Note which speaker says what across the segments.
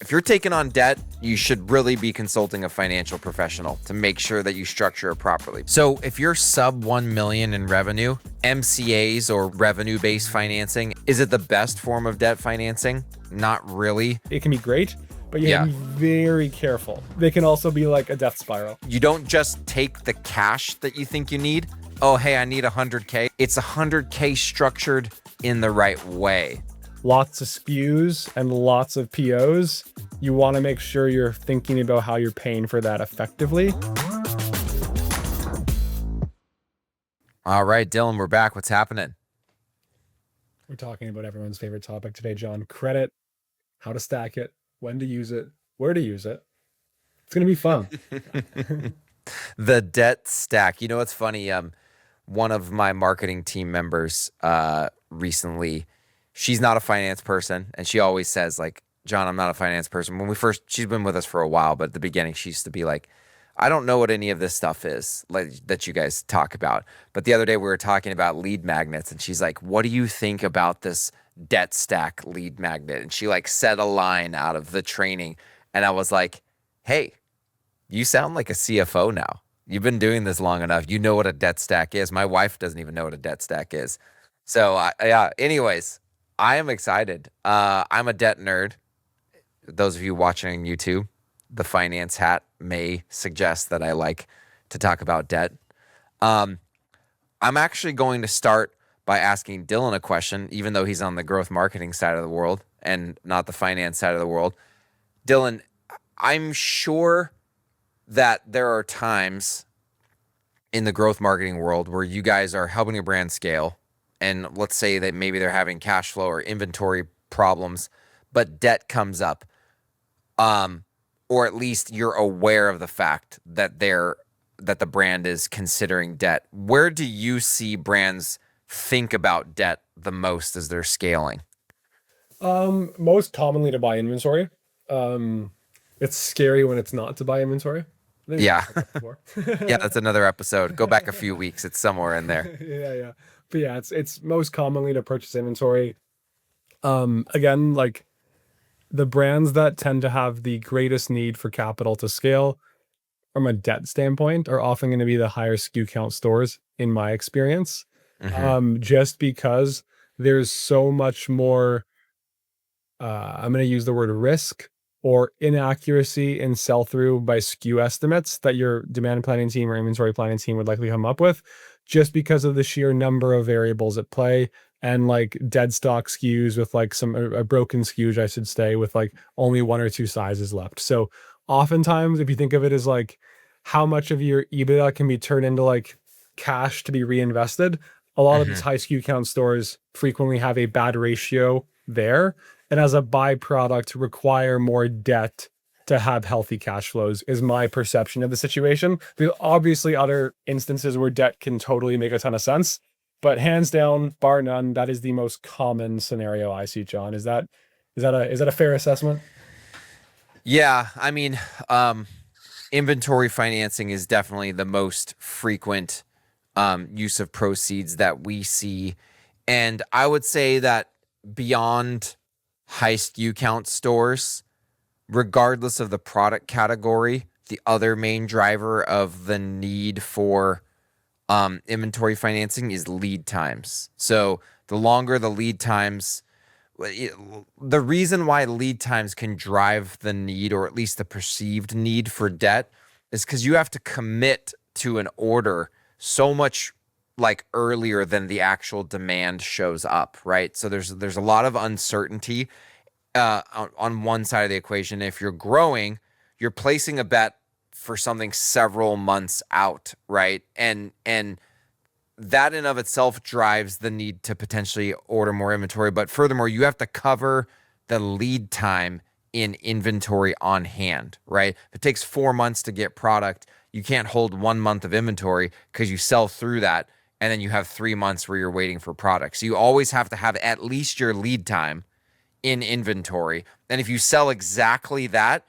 Speaker 1: If you're taking on debt, you should really be consulting a financial professional to make sure that you structure it properly. So if you're sub 1 million in revenue, MCAs or revenue-based financing, is it the best form of debt financing? Not really.
Speaker 2: It can be great, but you have to be very careful. They can also be like a death spiral.
Speaker 1: You don't just take the cash that you think you need. Oh, hey, I need 100K. It's 100K structured in the right way.
Speaker 2: Lots of SKUs and lots of POs. You want to make sure you're thinking about how you're paying for that effectively.
Speaker 1: All right, Dylan, we're back. What's happening?
Speaker 2: We're talking about everyone's favorite topic today, Jon. Credit, how to stack it, when to use it, where to use it. It's going to be fun.
Speaker 1: The debt stack. You know what's funny? One of my marketing team members recently, she's not a finance person, and she always says, like, Jon, I'm not a finance person. She's been with us for a while, but at the beginning, she used to be like, I don't know what any of this stuff is like that you guys talk about. But the other day we were talking about lead magnets, and she's like, what do you think about this debt stack lead magnet? And she like said a line out of the training, and I was like, hey, you sound like a CFO now. You've been doing this long enough. You know what a debt stack is. My wife doesn't even know what a debt stack is. So anyways, I am excited. I'm a debt nerd. Those of you watching on YouTube, the finance hat may suggest that I like to talk about debt. I'm actually going to start by asking Dylan a question, even though he's on the growth marketing side of the world and not the finance side of the world. Dylan, I'm sure that there are times in the growth marketing world where you guys are helping a brand scale, and let's say that maybe they're having cash flow or inventory problems, but debt comes up. Or at least you're aware of the fact that the brand is considering debt. Where do you see brands think about debt the most as they're scaling?
Speaker 2: Most commonly to buy inventory. It's scary when it's not to buy inventory.
Speaker 1: Yeah. Yeah, that's another episode. Go back a few weeks. It's somewhere in there.
Speaker 2: Yeah. But yeah, it's most commonly to purchase inventory. Again, like the brands that tend to have the greatest need for capital to scale from a debt standpoint are often going to be the higher SKU count stores, in my experience. Just because there's so much more, I'm going to use the word risk or inaccuracy in sell-through by SKU estimates that your demand planning team or inventory planning team would likely come up with, just because of the sheer number of variables at play and like dead stock SKUs with like a broken SKUs, I should say, with like only 1 or 2 sizes left. So oftentimes, if you think of it as like how much of your EBITDA can be turned into like cash to be reinvested, a lot of these high SKU count stores frequently have a bad ratio there. And as a byproduct, require more debt to have healthy cash flows, is my perception of the situation. There's obviously other instances where debt can totally make a ton of sense, but hands down, bar none, that is the most common scenario I see, Jon. Is that a fair assessment?
Speaker 1: Yeah, I mean, inventory financing is definitely the most frequent use of proceeds that we see. And I would say that beyond high SKU count stores, regardless of the product category, the other main driver of the need for inventory financing is lead times. So the longer the lead times, the reason why lead times can drive the need, or at least the perceived need for debt, is because you have to commit to an order so much like earlier than the actual demand shows up, right? So there's a lot of uncertainty on one side of the equation. If you're growing, you're placing a bet for something several months out, right? And that in of itself drives the need to potentially order more inventory. But furthermore, you have to cover the lead time in inventory on hand, right? If it takes 4 months to get product, you can't hold 1 month of inventory because you sell through that, and then you have 3 months where you're waiting for product. So you always have to have at least your lead time in inventory. And if you sell exactly that,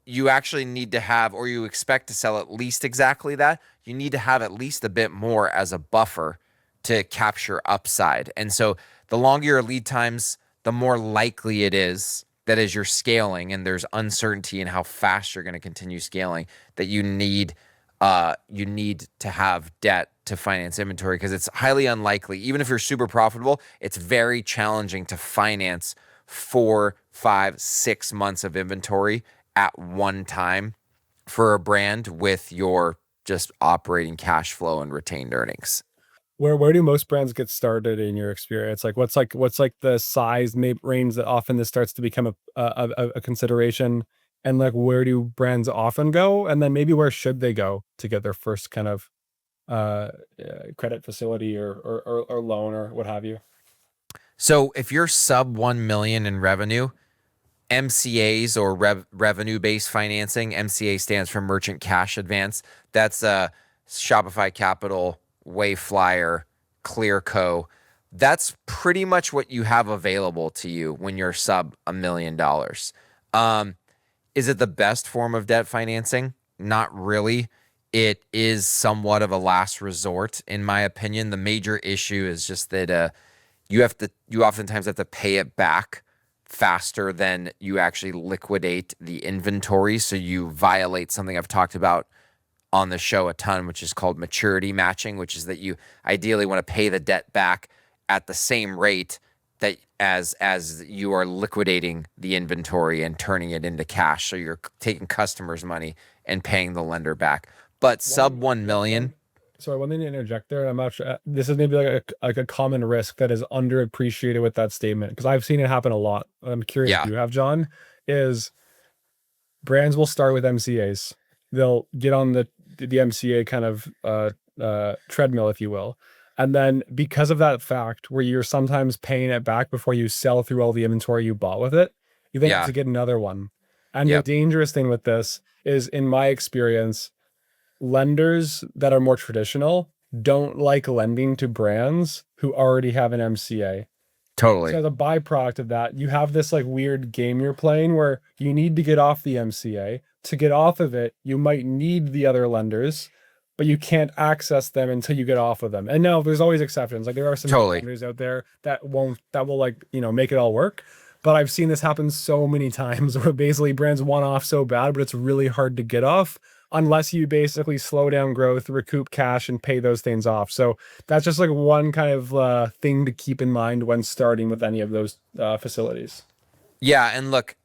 Speaker 1: you actually need to have, or you expect to sell at least exactly that, you need to have at least a bit more as a buffer to capture upside. And so the longer your lead times, the more likely it is that as you're scaling and there's uncertainty in how fast you're going to continue scaling, that you need to have debt to finance inventory, because it's highly unlikely, even if you're super profitable, it's very challenging to finance 4, 5, 6 months of inventory at one time for a brand with your just operating cash flow and retained earnings.
Speaker 2: Where do most brands get started in your experience? Like what's the size range that often this starts to become a consideration, and like where do brands often go, and then maybe where should they go to get their first kind of uh, credit facility or loan or what have you?
Speaker 1: So if you're sub 1 million in revenue, MCAs, or revenue-based financing. MCA stands for Merchant Cash Advance. That's Shopify Capital, Wayflyer, Clearco. That's pretty much what you have available to you when you're sub $1 million. Is it the best form of debt financing? Not really. It is somewhat of a last resort, in my opinion. The major issue is just that you oftentimes have to pay it back faster than you actually liquidate the inventory. So you violate something I've talked about on the show a ton, which is called maturity matching, which is that you ideally want to pay the debt back at the same rate that as you are liquidating the inventory and turning it into cash. So you're taking customers' money and paying the lender back. But sub 1 million.
Speaker 2: Sorry, one thing to interject there. I'm not sure. This is maybe like a common risk that is underappreciated with that statement, because I've seen it happen a lot. I'm curious if
Speaker 1: Yeah,
Speaker 2: you have, John, is brands will start with MCAs. They'll get on the MCA kind of treadmill, if you will. And then because of that fact, where you're sometimes paying it back before you sell through all the inventory you bought with it, you then have
Speaker 1: yeah,
Speaker 2: to get another one. And the
Speaker 1: yep,
Speaker 2: dangerous thing with this is, in my experience, lenders that are more traditional don't like lending to brands who already have an MCA. So
Speaker 1: totally,
Speaker 2: as a byproduct of that, you have this like weird game you're playing where you need to get off the MCA. To get off of it, you might need the other lenders, but you can't access them until you get off of them. And now there's always exceptions. Like there are some good
Speaker 1: totally.
Speaker 2: lenders out there that will like, make it all work. But I've seen this happen so many times where basically brands want off so bad, but it's really hard to get off unless you basically slow down growth, recoup cash, and pay those things off. So that's just like one kind of thing to keep in mind when starting with any of those facilities.
Speaker 1: Yeah, and look,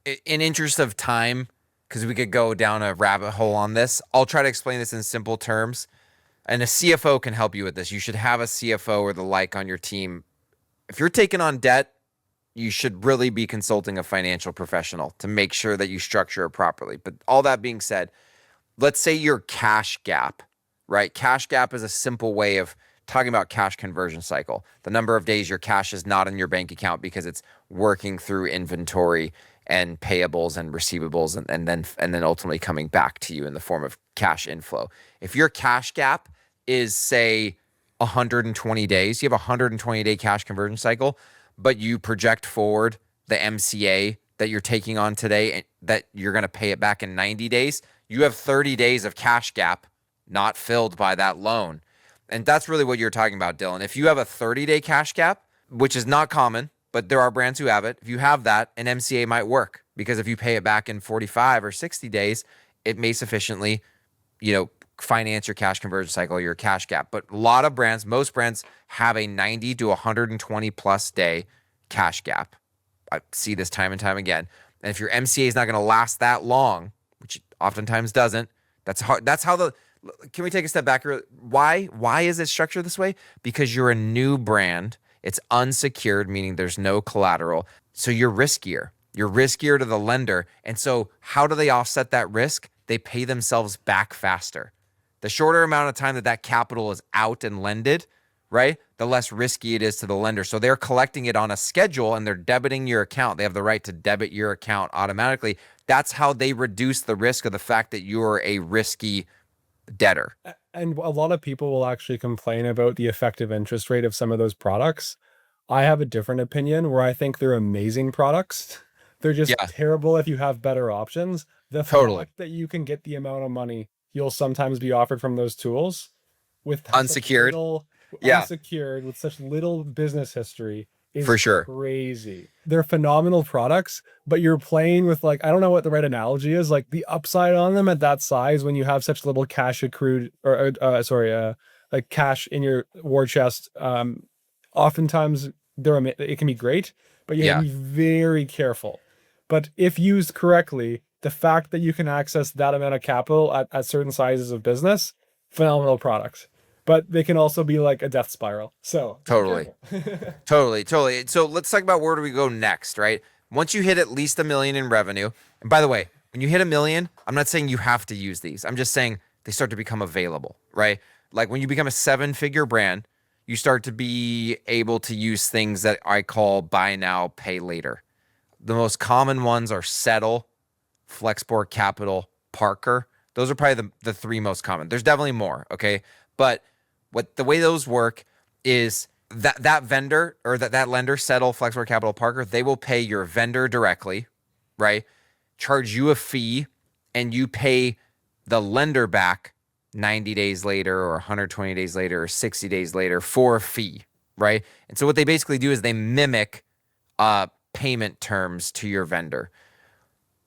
Speaker 1: in interest of time, because we could go down a rabbit hole on this, I'll try to explain this in simple terms. And a CFO can help you with this. You should have a CFO or the like on your team. If you're taking on debt, you should really be consulting a financial professional to make sure that you structure it properly. But all that being said, let's say your cash gap, right? Cash gap is a simple way of talking about cash conversion cycle. The number of days your cash is not in your bank account because it's working through inventory and payables and receivables, and then ultimately coming back to you in the form of cash inflow. If your cash gap is, say, 120 days, you have a 120-day cash conversion cycle, but you project forward the MCA that you're taking on today and that you're going to pay it back in 90 days, you have 30 days of cash gap not filled by that loan. And that's really what you're talking about, Dylan. If you have a 30-day cash gap, which is not common, but there are brands who have it, if you have that, an MCA might work, because if you pay it back in 45 or 60 days, it may sufficiently, finance your cash conversion cycle, your cash gap. But a lot of brands, most brands have a 90 to 120 plus day cash gap. I see this time and time again. And if your MCA is not going to last that long, which it oftentimes doesn't, that's hard. That's how can we take a step back? Why is it structured this way? Because you're a new brand. It's unsecured, meaning there's no collateral. So you're riskier. You're riskier to the lender. And so how do they offset that risk? They pay themselves back faster. The shorter amount of time that capital is out and lended, right, the less risky it is to the lender. So they're collecting it on a schedule and they're debiting your account. They have the right to debit your account automatically. That's how they reduce the risk of the fact that you're a risky debtor.
Speaker 2: And a lot of people will actually complain about the effective interest rate of some of those products. I have a different opinion where I think they're amazing products. They're just
Speaker 1: Yeah,
Speaker 2: terrible if you have better options. The
Speaker 1: totally.
Speaker 2: fact that you can get the amount of money you'll sometimes be offered from those tools with such
Speaker 1: Unsecured.
Speaker 2: little
Speaker 1: Yeah,
Speaker 2: unsecured, with such little business history, is
Speaker 1: For sure.
Speaker 2: crazy. They're phenomenal products, but you're playing with, like, I don't know what the right analogy is, like the upside on them at that size when you have such little cash accrued, or like cash in your war chest. Oftentimes it can be great, but you have to
Speaker 1: Yeah,
Speaker 2: be very careful. But if used correctly, the fact that you can access that amount of capital at certain sizes of business, phenomenal products. But they can also be like a death spiral. So just be
Speaker 1: totally.
Speaker 2: careful.
Speaker 1: Totally. So let's talk about where do we go next, right? Once you hit at least $1 million in revenue, and by the way, when you hit $1 million, I'm not saying you have to use these. I'm just saying they start to become available, right? Like when you become a 7-figure brand, you start to be able to use things that I call buy now, pay later. The most common ones are Settle, Flexport Capital, Parker. Those are probably the three most common. There's definitely more, okay? But what the way those work is that vendor or that lender, Settle, Flexport Capital, Parker, they will pay your vendor directly, right? Charge you a fee, and you pay the lender back 90 days later or 120 days later or 60 days later for a fee, right? And so what they basically do is they mimic payment terms to your vendor.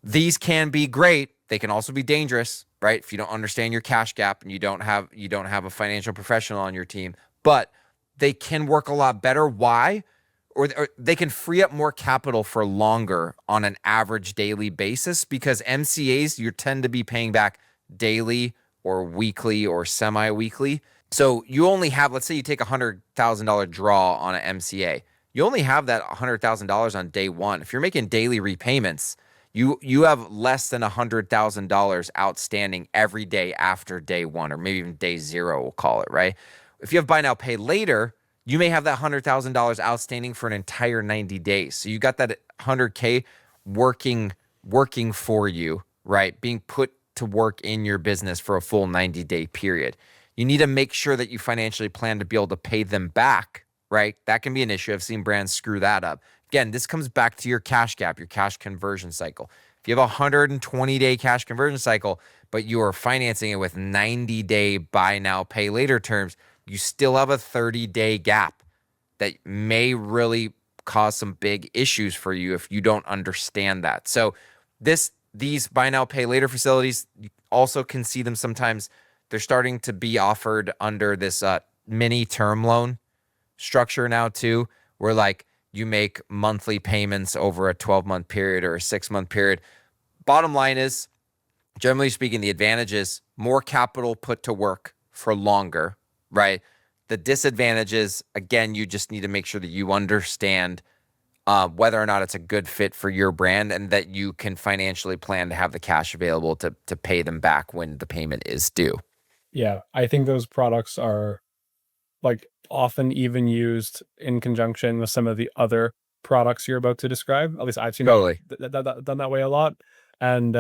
Speaker 1: These can be great. They can also be dangerous, right? If you don't understand your cash gap and you don't have a financial professional on your team, but they can work a lot better. Why? Or they can free up more capital for longer on an average daily basis, because MCAs, you tend to be paying back daily or weekly or semi-weekly. So you only have, let's say you take $100,000 draw on an MCA. You only have that $100,000 on day one. If you're making daily repayments, you have less than $100,000 outstanding every day after day one, or maybe even day zero, we'll call it, right? If you have buy now, pay later, you may have that $100,000 outstanding for an entire 90 days. So you got that 100K working for you, right? Being put to work in your business for a full 90-day period. You need to make sure that you financially plan to be able to pay them back, right? That can be an issue. I've seen brands screw that up. Again, this comes back to your cash gap, your cash conversion cycle. If you have a 120-day cash conversion cycle, but you are financing it with 90-day buy now, pay later terms, you still have a 30-day gap that may really cause some big issues for you if you don't understand that. So these buy now, pay later facilities, you also can see them sometimes. They're starting to be offered under this mini term loan structure now too, where like you make monthly payments over a 12-month period or a 6-month period. Bottom line is, generally speaking, the advantage is more capital put to work for longer, right? The disadvantages, again, you just need to make sure that you understand whether or not it's a good fit for your brand, and that you can financially plan to have the cash available to pay them back when the payment is due.
Speaker 2: Yeah, I think those products are like often even used in conjunction with some of the other products you're about to describe. At least I've seen
Speaker 1: Totally.
Speaker 2: done that way a lot. And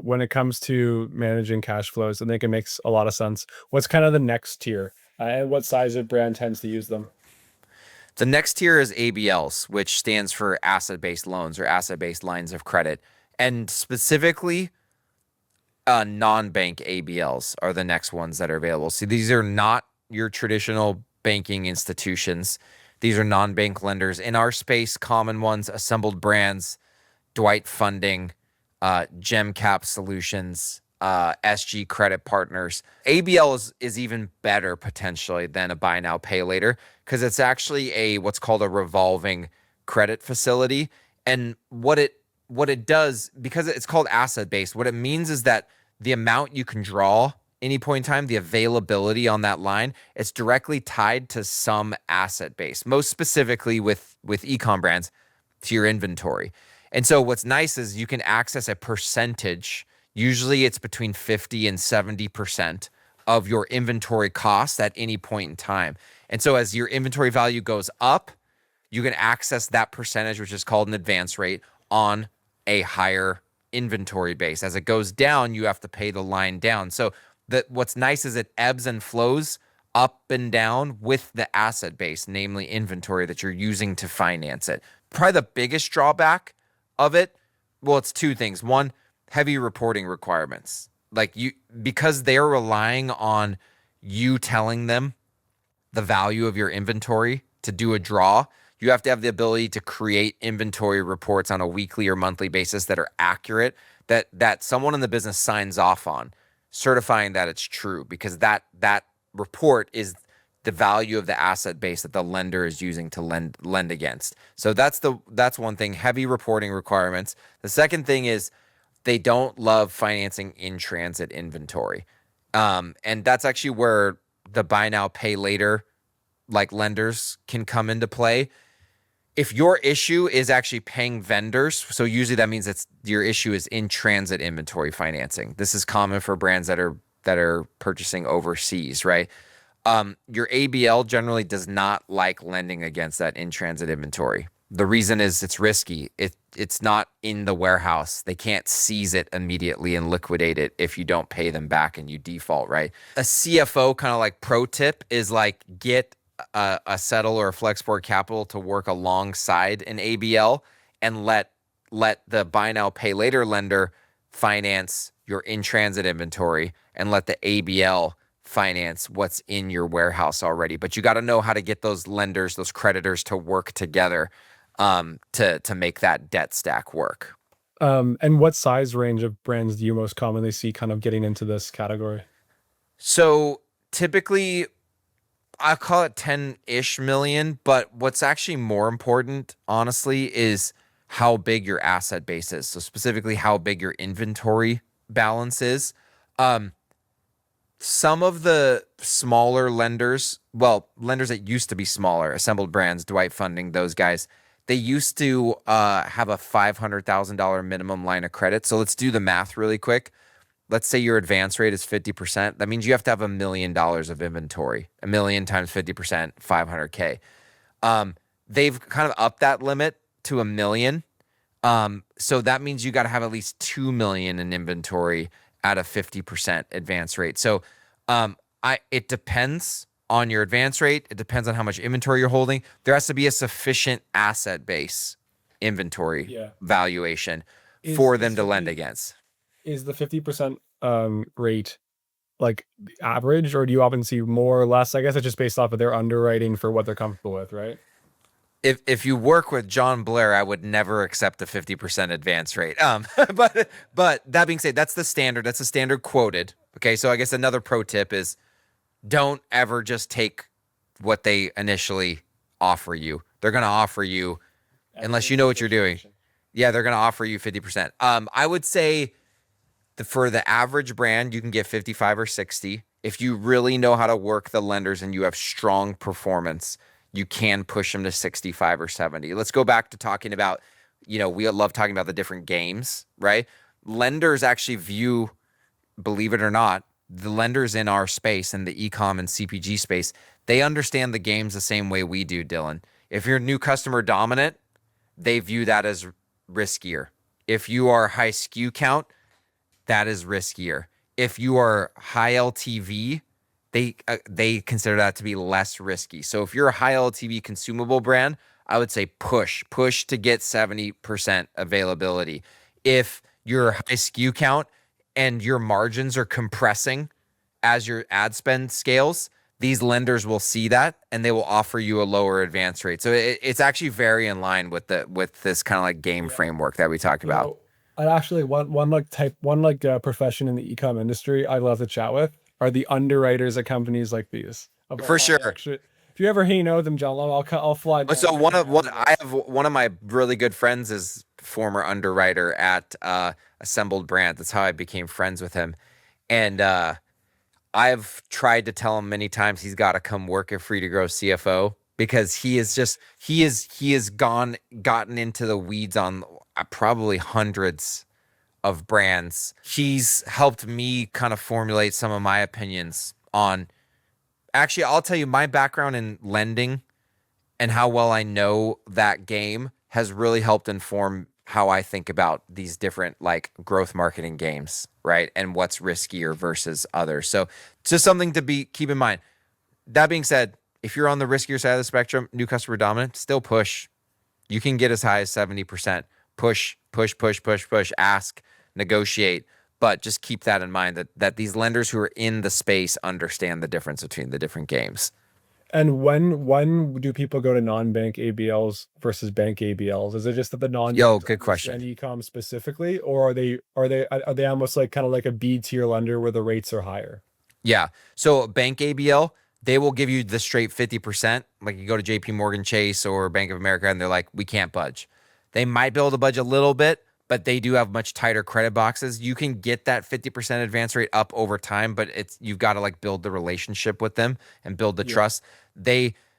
Speaker 2: when it comes to managing cash flows, I think it makes a lot of sense. What's kind of the next tier, and what size of brand tends to use them?
Speaker 1: The next tier is ABLs, which stands for asset-based loans or asset-based lines of credit. And specifically, non-bank ABLs are the next ones that are available. See, these are not your traditional banking institutions. These are non-bank lenders. In our space, common ones: Assembled Brands, Dwight Funding, GemCap Solutions, SG Credit Partners. ABL is even better potentially than a buy now, pay later, because it's actually what's called a revolving credit facility. And what it does, because it's called asset based, what it means is that the amount you can draw any point in time, the availability on that line, it's directly tied to some asset base, most specifically with ecom brands, to your inventory. And so what's nice is you can access a percentage. Usually it's between 50 and 70% of your inventory costs at any point in time. And so as your inventory value goes up, you can access that percentage, which is called an advance rate, on a higher inventory base. As it goes down, you have to pay the line down. So what's nice is it ebbs and flows up and down with the asset base, namely inventory that you're using to finance it. Probably the biggest drawback of it, well, it's two things. One, heavy reporting requirements. Like because they're relying on you telling them the value of your inventory to do a draw, You have to have the ability to create inventory reports on a weekly or monthly basis that are accurate, that someone in the business signs off on, certifying that it's true, because that report is the value of the asset base that the lender is using to lend against. So that's one thing, heavy reporting requirements. The second thing is they don't love financing in transit inventory. And that's actually where the buy now, pay later, like lenders can come into play. If your issue is actually paying vendors, so usually that means your issue is in transit inventory financing. This is common for brands that are purchasing overseas, right? Your ABL generally does not like lending against that in transit inventory. The reason is it's risky. It's not in the warehouse. They can't seize it immediately and liquidate it if you don't pay them back and you default, right? A CFO kind of like pro tip is like get a settle or a Flexport Capital to work alongside an ABL and let the buy now, pay later lender finance your in transit inventory and let the ABL finance what's in your warehouse already. But you got to know how to get those lenders, those creditors to work together to make that debt stack work.
Speaker 2: And what size range of brands do you most commonly see kind of getting into this category?
Speaker 1: So typically, I call it 10-ish million, but what's actually more important, honestly, is how big your asset base is. So specifically how big your inventory balance is. Some of the smaller lenders, well, lenders that used to be smaller, Assembled Brands, Dwight Funding, those guys, they used to have a $500,000 minimum line of credit. So let's do the math really quick. Let's say your advance rate is 50%. That means you have to have $1 million of inventory. 1 million times 50%, 500K. They've kind of upped that limit to 1 million. So that means you got to have at least 2 million in inventory at a 50% advance rate. So it depends on your advance rate. It depends on how much inventory you're holding. There has to be a sufficient asset base inventory valuation for them to lend against.
Speaker 2: Is the 50% rate like the average, or do you often see more or less? I guess it's just based off of their underwriting for what they're comfortable with, right?
Speaker 1: If you work with Jon Blair, I would never accept a 50% advance rate. But that being said, that's the standard. That's the standard quoted. Okay, so I guess another pro tip is don't ever just take what they initially offer you. They're going to offer you, unless you know what you're doing. Yeah, they're going to offer you 50%. I would say for the average brand, you can get 55 or 60. If you really know how to work the lenders and you have strong performance, you can push them to 65 or 70. Let's go back to talking about, we love talking about the different games, right? Lenders actually view, believe it or not, the lenders in our space, in the ecom and CPG space, they understand the games the same way we do, Dylan. If you're new customer dominant, they view that as riskier. If you are high SKU count, that is riskier. If you are high LTV, they consider that to be less risky. So if you're a high LTV consumable brand, I would say push to get 70% availability. If you're high SKU count and your margins are compressing as your ad spend scales, these lenders will see that and they will offer you a lower advance rate. So it's actually very in line with this kind of like game framework that we talked about.
Speaker 2: I actually one profession in the ecom industry I love to chat with are the underwriters at companies like these.
Speaker 1: For sure.
Speaker 2: Actually, if you ever know them, John, I'll fly down.
Speaker 1: So I have one of my really good friends is former underwriter at Assembled Brands. That's how I became friends with him. And I've tried to tell him many times he's got to come work at To Grow CFO, because he has gotten into the weeds on probably hundreds of brands. He's helped me kind of formulate some of my opinions on, actually, I'll tell you, my background in lending and how well I know that game has really helped inform how I think about these different like growth marketing games, right? And what's riskier versus others. So just something to keep in mind. That being said, if you're on the riskier side of the spectrum, new customer dominant, still push. You can get as high as 70%. Push, ask, negotiate, but just keep that in mind that these lenders who are in the space understand the difference between the different games.
Speaker 2: And when do people go to non-bank ABLs versus bank ABLs? Is it just that the
Speaker 1: Yo,
Speaker 2: non-banks
Speaker 1: good question.
Speaker 2: understand ecom specifically, or are they almost like kind of like a B tier lender where the rates are higher?
Speaker 1: Yeah. So bank ABL, they will give you the straight 50%. Like you go to JP Morgan Chase or Bank of America and they're like, we can't budge. They might be able to budge a little bit, but they do have much tighter credit boxes. You can get that 50% advance rate up over time, but you've got to like build the relationship with them and build the
Speaker 2: Yeah.
Speaker 1: trust.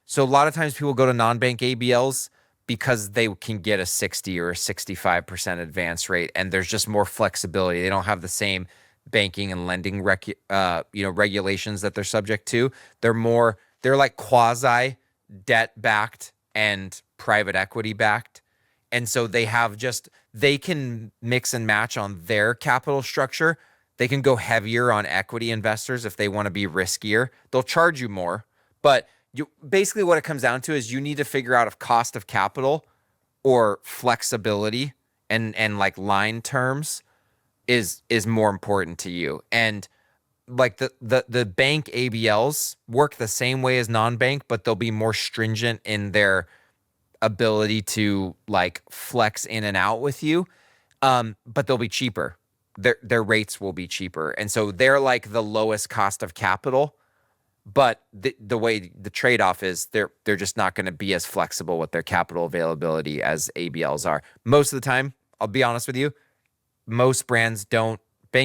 Speaker 1: So a lot of times people go to non-bank ABLs because they can get a 60 or a 65% advance rate and there's just more flexibility. They don't have the same banking and lending regulations that they're subject to. They're like quasi debt backed and private equity backed. And so they can mix and match on their capital structure. They can go heavier on equity investors if they want to be riskier. They'll charge you more, but basically what it comes down to is you need to figure out if cost of capital or flexibility and like line terms is more important to you. And like the bank ABLs work the same way as non-bank, but they'll be more stringent in their ability to like flex in and out with you. But they'll be cheaper. Their rates will be cheaper. And so they're like the lowest cost of capital. But the way the trade-off is they're just not going to be as flexible with their capital availability as ABLs are. Most of the time, I'll be honest with you, bank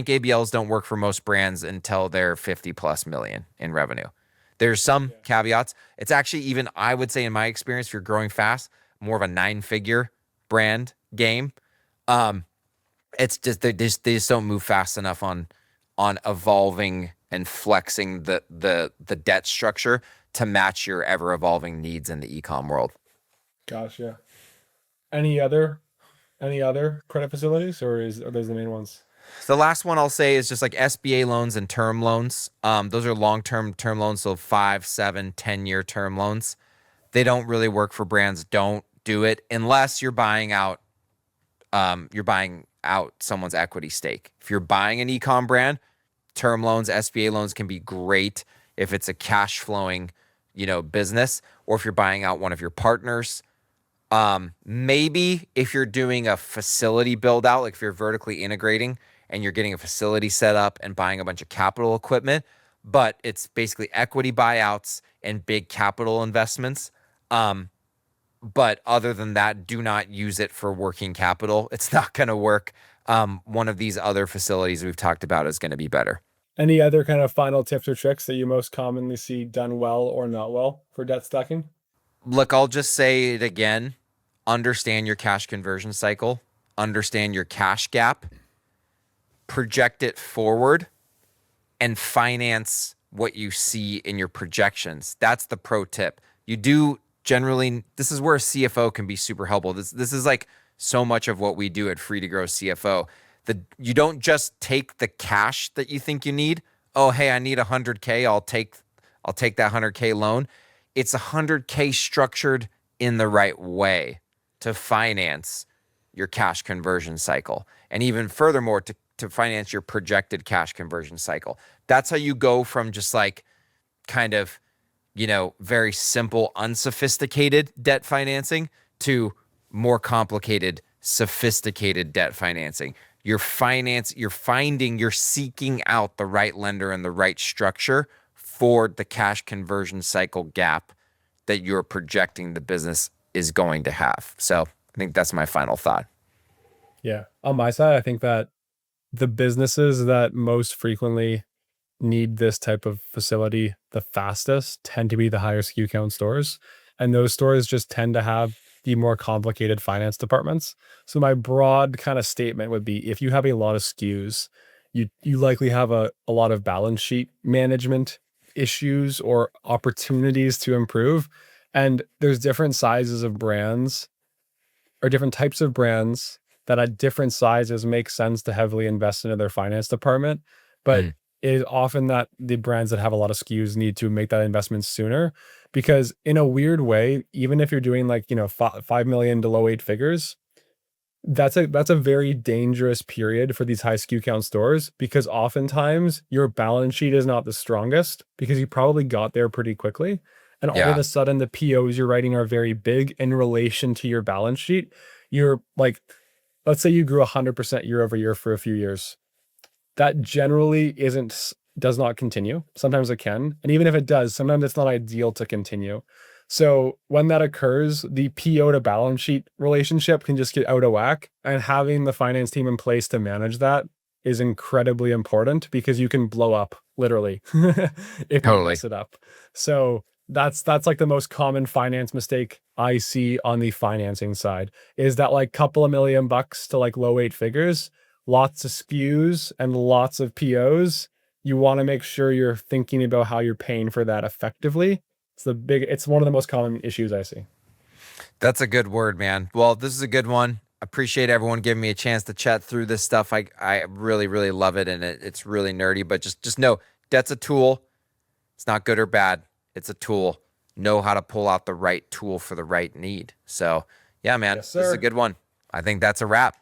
Speaker 1: ABLs don't work for most brands until they're 50 plus million in revenue. There's some caveats. It's actually even, I would say in my experience, if you're growing fast, more of a 9-figure brand game. It's just they just don't move fast enough on evolving and flexing the debt structure to match your ever evolving needs in the e-com world.
Speaker 2: Gotcha. Any other credit facilities, or are those the main ones?
Speaker 1: The last one I'll say is just like SBA loans and term loans. Those are long-term term loans, so 5, 7, 10-year term loans. They don't really work for brands. Don't do it unless you're buying out someone's equity stake. If you're buying an e-com brand, term loans, SBA loans can be great if it's a cash flowing, business, or if you're buying out one of your partners. Maybe if you're doing a facility build out, like if you're vertically integrating and you're getting a facility set up and buying a bunch of capital equipment, but it's basically equity buyouts and big capital investments. But other than that, do not use it for working capital. It's not going to work. One of these other facilities we've talked about is going to be better.
Speaker 2: Any other kind of final tips or tricks that you most commonly see done well or not well for debt stacking?
Speaker 1: Look, I'll just say it again. Understand your cash conversion cycle. Understand your cash gap. Project it forward and finance what you see in your projections. That's the pro tip. You do generally, this is where a CFO can be super helpful. This is like so much of what we do at Free to Grow CFO. You don't just take the cash that you think you need. Oh, hey, I need 100K. I'll take that 100K loan. It's 100K structured in the right way to finance your cash conversion cycle. And even furthermore, to finance your projected cash conversion cycle. That's how you go from just like kind of, very simple, unsophisticated debt financing to more complicated, sophisticated debt financing. You're seeking out the right lender and the right structure for the cash conversion cycle gap that you're projecting the business is going to have. So I think that's my final thought.
Speaker 2: Yeah. On my side, I think that the businesses that most frequently need this type of facility the fastest tend to be the higher SKU count stores. And those stores just tend to have the more complicated finance departments. So my broad kind of statement would be if you have a lot of SKUs, you likely have a lot of balance sheet management issues or opportunities to improve. And there's different sizes of brands or different types of brands that at different sizes make sense to heavily invest into their finance department. But it is often that the brands that have a lot of SKUs need to make that investment sooner, because in a weird way, even if you're doing like, 5 million to low 8 figures, that's a very dangerous period for these high SKU count stores, because oftentimes your balance sheet is not the strongest because you probably got there pretty quickly. And all of
Speaker 1: Yeah.
Speaker 2: a sudden the POs you're writing are very big in relation to your balance sheet. You're like, let's say you grew 100% year over year for a few years. That generally does not continue. Sometimes it can. And even if it does, sometimes it's not ideal to continue. So when that occurs, the PO to balance sheet relationship can just get out of whack. And having the finance team in place to manage that is incredibly important, because you can blow up literally if you
Speaker 1: Totally.
Speaker 2: mess it up. So that's like the most common finance mistake I see on the financing side, is that like couple of $1 million to like low 8 figures, lots of SKUs and lots of POs. You want to make sure you're thinking about how you're paying for that effectively. It's one of the most common issues I see.
Speaker 1: That's a good word, man. Well, this is a good one. Appreciate everyone giving me a chance to chat through this stuff. I really, really love it, and it's really nerdy, but just know debt's a tool. It's not good or bad. It's a tool. Know how to pull out the right tool for the right need. So yeah, man,
Speaker 2: Yes,
Speaker 1: this is a
Speaker 2: sir.
Speaker 1: good one. I think that's a wrap.